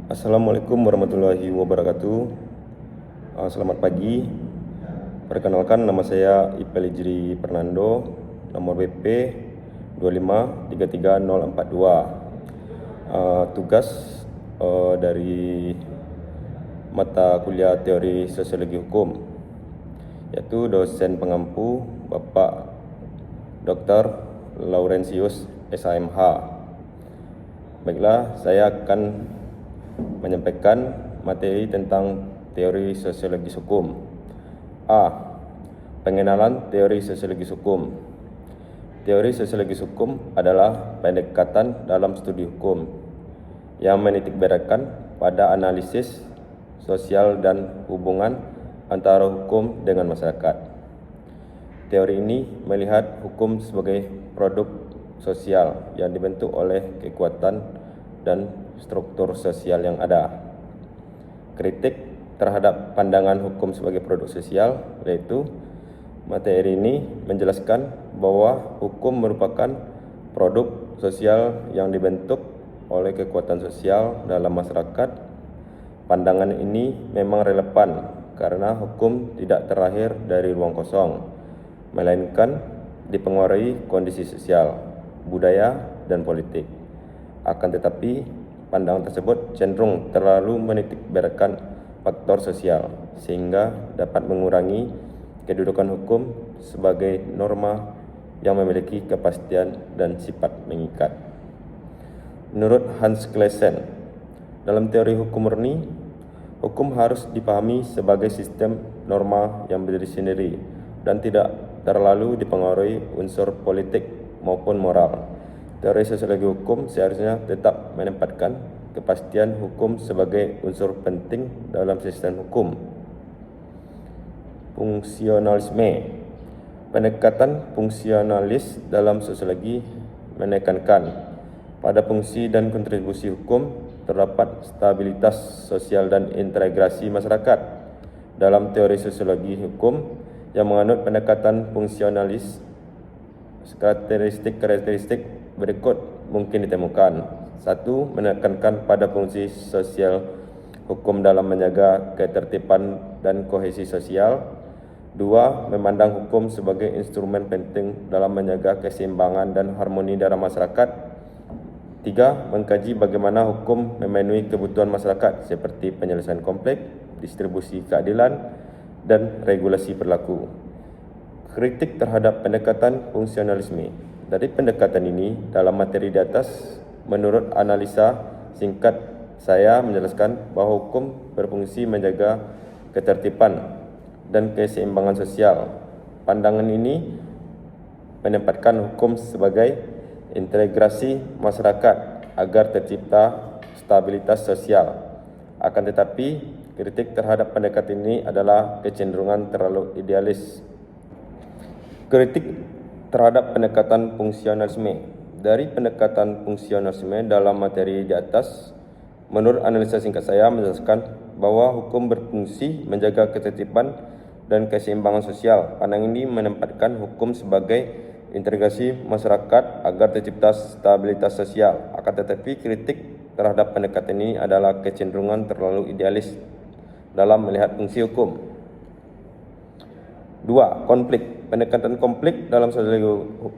Assalamualaikum warahmatullahi wabarakatuh. Selamat pagi. Perkenalkan, nama saya Ipel Ijri Fernando, nomor BP 2533042. Tugas dari mata kuliah teori sosiologi hukum, yaitu dosen pengampu Bapak Dr. Laurentius SHMH. Baiklah, saya akan menyampaikan materi tentang teori sosiologi hukum. Pengenalan teori sosiologi hukum. Teori sosiologi hukum adalah pendekatan dalam studi hukum yang menitikberatkan pada analisis sosial dan hubungan antara hukum dengan masyarakat. Teori ini melihat hukum sebagai produk sosial yang dibentuk oleh kekuatan dan struktur sosial yang ada. Kritik terhadap pandangan hukum sebagai produk sosial, yaitu materi ini menjelaskan bahwa hukum merupakan produk sosial yang dibentuk oleh kekuatan sosial dalam masyarakat. Pandangan ini memang relevan karena hukum tidak terlahir dari ruang kosong, melainkan dipengaruhi kondisi sosial, budaya, dan politik. Akan tetapi, pandangan tersebut cenderung terlalu menitikberatkan faktor sosial sehingga dapat mengurangi kedudukan hukum sebagai norma yang memiliki kepastian dan sifat mengikat. Menurut Hans Kelsen, dalam teori hukum murni, hukum harus dipahami sebagai sistem norma yang berdiri sendiri dan tidak terlalu dipengaruhi unsur politik maupun moral. Teori sosiologi hukum seharusnya tetap menempatkan kepastian hukum sebagai unsur penting dalam sistem hukum. Fungsionalisme. Pendekatan fungsionalis dalam sosiologi menekankan pada fungsi dan kontribusi hukum terdapat stabilitas sosial dan integrasi masyarakat. Dalam teori sosiologi hukum yang menganut pendekatan fungsionalis, karakteristik berikut mungkin ditemukan. 1. Menekankan pada fungsi sosial hukum dalam menjaga ketertiban dan kohesi sosial. 2. Memandang hukum sebagai instrumen penting dalam menjaga keseimbangan dan harmoni dalam masyarakat. 3. Mengkaji bagaimana hukum memenuhi kebutuhan masyarakat seperti penyelesaian konflik, distribusi keadilan, dan regulasi berlaku. Kritik terhadap pendekatan fungsionalisme. Dari pendekatan ini, dalam materi di atas, menurut analisa singkat saya menjelaskan bahwa hukum berfungsi menjaga ketertiban dan keseimbangan sosial. Pandangan ini menempatkan hukum sebagai integrasi masyarakat agar tercipta stabilitas sosial. Akan tetapi, kritik terhadap pendekatan ini adalah kecenderungan terlalu idealis. Kritik terhadap pendekatan fungsionalisme. Dari pendekatan fungsionalisme dalam materi di atas, menurut analisa singkat saya menjelaskan bahwa hukum berfungsi menjaga ketertiban dan keseimbangan sosial. Pandangan ini menempatkan hukum sebagai integrasi masyarakat agar tercipta stabilitas sosial. Akan tetapi, kritik terhadap pendekatan ini adalah kecenderungan terlalu idealis dalam melihat fungsi hukum. 2. Konflik. Pendekatan konflik dalam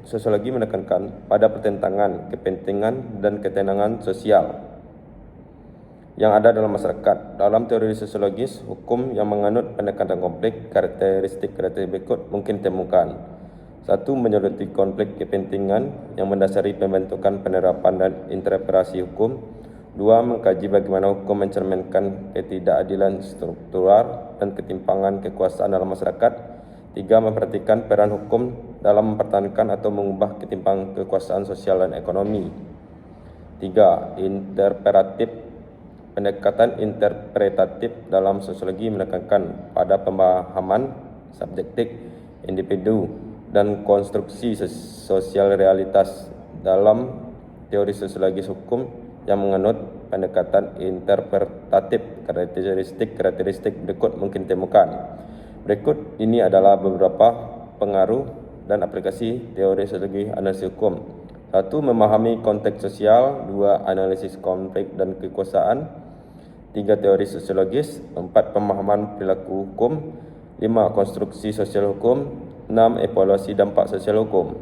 sosiologi menekankan pada pertentangan, kepentingan, dan ketenangan sosial yang ada dalam masyarakat. Dalam teori sosiologis hukum yang menganut pendekatan konflik, karakteristik berikut mungkin ditemukan. 1. Menyoroti konflik kepentingan yang mendasari pembentukan, penerapan, dan interpretasi hukum. 2. Mengkaji bagaimana hukum mencerminkan ketidakadilan struktural dan ketimpangan kekuasaan dalam masyarakat. 3. Memperhatikan peran hukum dalam mempertahankan atau mengubah ketimpangan kekuasaan sosial dan ekonomi. 3. Interpretatif. Pendekatan interpretatif dalam sosiologi menekankan pada pemahaman subjektif individu dan konstruksi sosial realitas. Dalam teori sosiologi hukum yang menganut pendekatan interpretatif, karakteristik berikut mungkin ditemukan. Berikut ini adalah beberapa pengaruh dan aplikasi teori sosiologi analisis hukum. 1. Memahami konteks sosial. 2. Analisis konflik dan kekuasaan. 3 teori sosiologis, 4 pemahaman perilaku hukum, 5 konstruksi sosial hukum, 6 evaluasi dampak sosial hukum.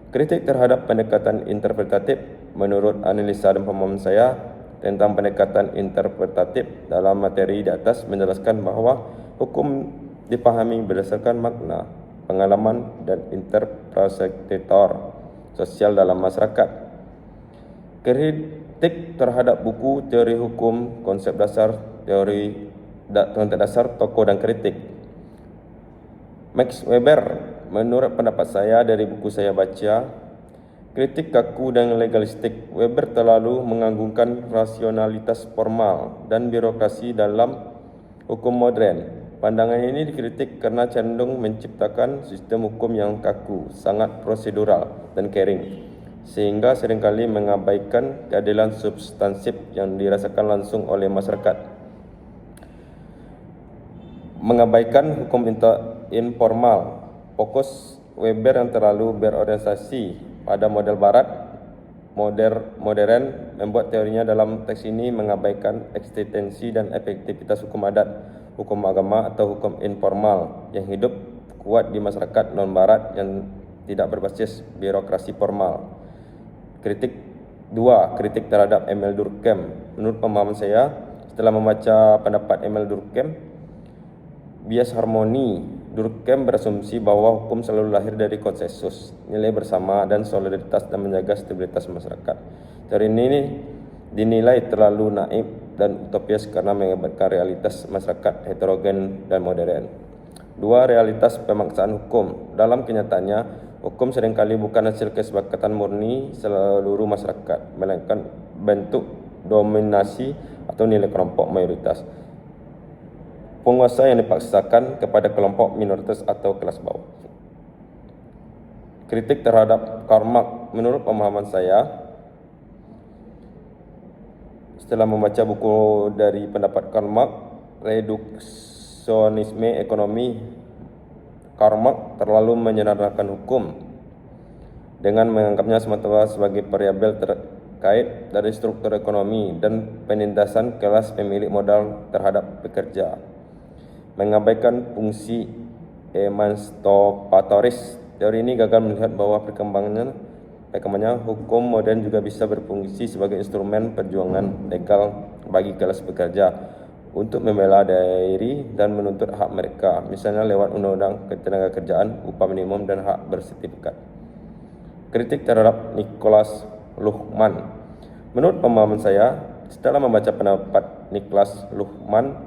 Kritik terhadap pendekatan interpretatif. Menurut analisa dan pemahaman saya tentang pendekatan interpretatif dalam materi di atas menjelaskan bahawa hukum dipahami berdasarkan makna, pengalaman dan interpretator sosial dalam masyarakat. Kritik terhadap buku teori hukum, konsep dasar, tokoh dan kritik. Max Weber, menurut pendapat saya dari buku saya baca, kritik kaku dan legalistik. Weber terlalu mengagungkan rasionalitas formal dan birokrasi dalam hukum modern. Pandangan ini dikritik karena cenderung menciptakan sistem hukum yang kaku, sangat prosedural dan kering, sehingga seringkali mengabaikan keadilan substansif yang dirasakan langsung oleh masyarakat. Mengabaikan hukum informal. Fokus Weber yang terlalu berorientasi pada model barat modern membuat teorinya dalam teks ini mengabaikan eksistensi dan efektivitas hukum adat, hukum agama atau hukum informal yang hidup kuat di masyarakat non-barat yang tidak berbasis birokrasi formal. Kritik 2. Kritik terhadap Emile Durkheim. Menurut pemahaman saya, setelah membaca pendapat Emile Durkheim, bias harmoni, Durkheim berasumsi bahwa hukum selalu lahir dari konsensus, nilai bersama dan solidaritas dan menjaga stabilitas masyarakat. Teori ini dinilai terlalu naif dan utopias karena mengabaikan realitas masyarakat heterogen dan modern. 2. Realitas pemaksaan hukum. Dalam kenyataannya, hukum seringkali bukan hasil kesepakatan murni seluruh masyarakat, melainkan bentuk dominasi atau nilai kelompok mayoritas, penguasa yang dipaksakan kepada kelompok minoritas atau kelas bawah. Kritik terhadap Karl Marx. Menurut pemahaman saya, setelah membaca buku dari pendapat Karl Marx, reduksionisme ekonomi, Karl Marx terlalu menyederhanakan hukum dengan menganggapnya semata-mata sebagai variabel terkait dari struktur ekonomi dan penindasan kelas pemilik modal terhadap pekerja, mengabaikan fungsi emansipatoris. Teori ini gagal melihat bahwa perkembangannya hukum modern juga bisa berfungsi sebagai instrumen perjuangan legal bagi kelas pekerja untuk membela diri dan menuntut hak mereka, misalnya lewat undang-undang ketenagakerjaan, upah minimum dan hak bersertifikat. Kritik terhadap Niklas Luhmann. Menurut pemahaman saya, setelah membaca pendapat Niklas Luhmann,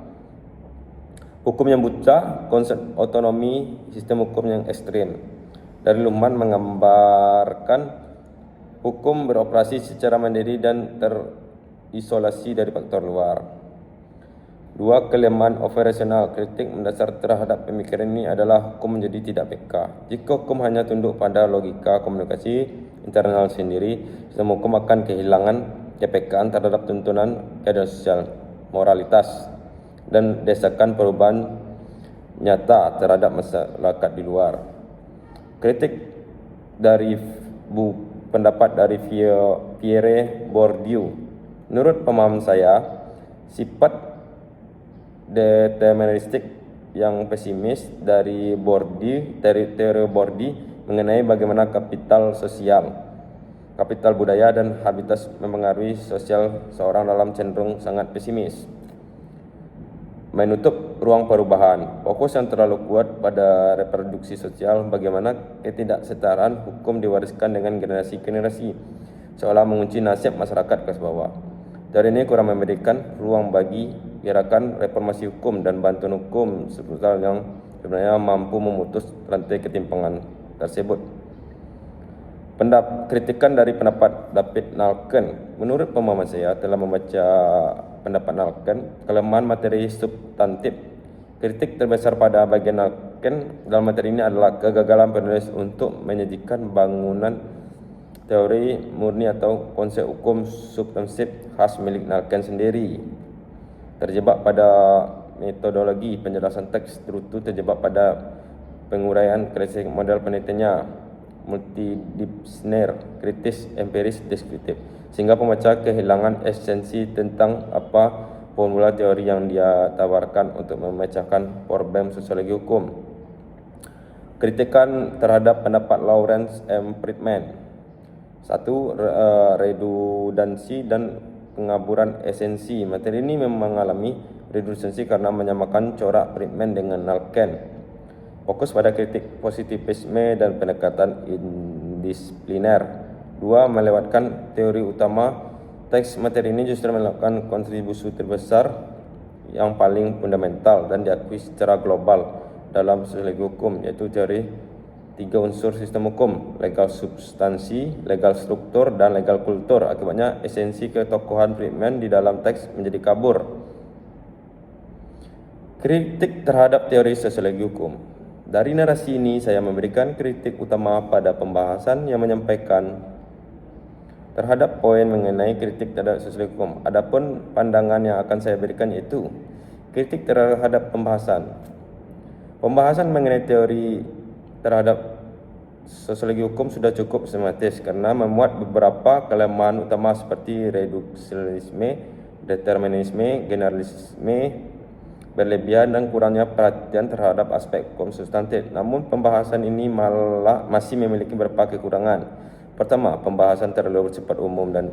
hukum yang buta, konsep otonomi, sistem hukum yang ekstrim. Dari Luhmann menggambarkan hukum beroperasi secara mandiri dan terisolasi dari faktor luar. 2. Kelemahan operasional. Kritik mendasar terhadap pemikiran ini adalah hukum menjadi tidak peka. Jika hukum hanya tunduk pada logika komunikasi internal sendiri, sistem hukum akan kehilangan kepekaan terhadap tuntunan keadilan sosial, moralitas, dan desakan perubahan nyata terhadap masyarakat di luar. Kritik dari pendapat dari Pierre Bourdieu. Menurut pemahaman saya, sifat deterministik yang pesimis dari teori Bourdieu mengenai bagaimana kapital sosial, kapital budaya dan habitat mempengaruhi sosial seorang dalam cenderung sangat pesimis. Menutup ruang perubahan. Fokus yang terlalu kuat pada reproduksi sosial, bagaimana ketidaksetaraan hukum diwariskan dengan generasi ke generasi, seolah mengunci nasib masyarakat kelas bawah. Dari ini kurang memberikan ruang bagi gerakan reformasi hukum dan bantuan hukum struktural yang sebenarnya mampu memutus rantai ketimpangan tersebut. Kritikan dari pendapat David Nalken. Menurut pemahaman saya, telah membaca pendapat Nalken, kelemahan materi substantif. Kritik terbesar pada bagian Nalken dalam materi ini adalah kegagalan penulis untuk menyajikan bangunan teori murni atau konsep hukum substansif khas milik Nalken sendiri. Terjebak pada metodologi penjelasan teks, terutama terjebak pada penguraian karakteristik model penelitiannya, multidisipliner, kritis, empiris, deskriptif, sehingga pembaca kehilangan esensi tentang apa formula teori yang dia tawarkan untuk memecahkan problem sosiologi hukum. Kritikan terhadap pendapat Lawrence M. Friedman. 1. Redundansi dan pengaburan esensi. Materi ini memang mengalami redundansi karena menyamakan corak Friedman dengan Nalken. Fokus pada kritik positivisme dan pendekatan indisipliner. 2. Melewatkan teori utama. Teks materi ini justru melakukan kontribusi terbesar yang paling fundamental dan diakui secara global dalam sosiologi hukum, yaitu teori 3 unsur sistem hukum: legal substansi, legal struktur, dan legal kultur. Akibatnya esensi ketokohan Friedman di dalam teks menjadi kabur. Kritik terhadap teori sosiologi hukum. Dari narasi ini saya memberikan kritik utama pada pembahasan yang menyampaikan terhadap poin mengenai kritik terhadap sosiologi hukum. Adapun pandangan yang akan saya berikan yaitu kritik terhadap pembahasan. Pembahasan mengenai teori terhadap sosiologi hukum sudah cukup sistematis karena memuat beberapa kelemahan utama seperti reduksionisme, determinisme, generalisme berlebihan, dan kurangnya perhatian terhadap aspek hukum substantif. Namun pembahasan ini malah masih memiliki beberapa kekurangan. Pertama, pembahasan terlalu bersifat umum dan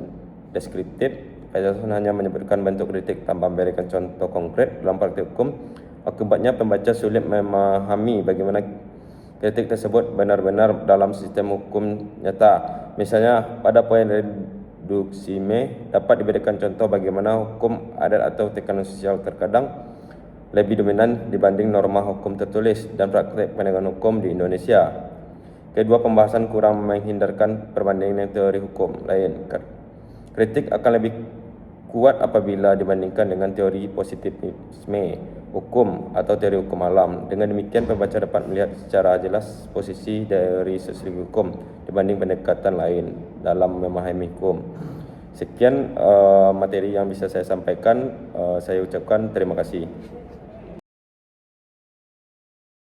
deskriptif. Penyelesaian hanya menyebutkan bentuk kritik tanpa memberikan contoh konkret dalam praktik hukum. Akibatnya pembaca sulit memahami bagaimana kritik tersebut benar-benar dalam sistem hukum nyata. Misalnya, pada poin reduksime dapat diberikan contoh bagaimana hukum adat atau tekanan sosial terkadang lebih dominan dibanding norma hukum tertulis dan praktik penegakan hukum di Indonesia. Kedua, pembahasan kurang menghindarkan perbandingan teori hukum lain. Kritik akan lebih kuat apabila dibandingkan dengan teori positivisme hukum atau teori hukum alam. Dengan demikian, pembaca dapat melihat secara jelas posisi teori sosiologi hukum dibanding pendekatan lain dalam memahami hukum. Sekian materi yang bisa saya sampaikan. Saya ucapkan terima kasih.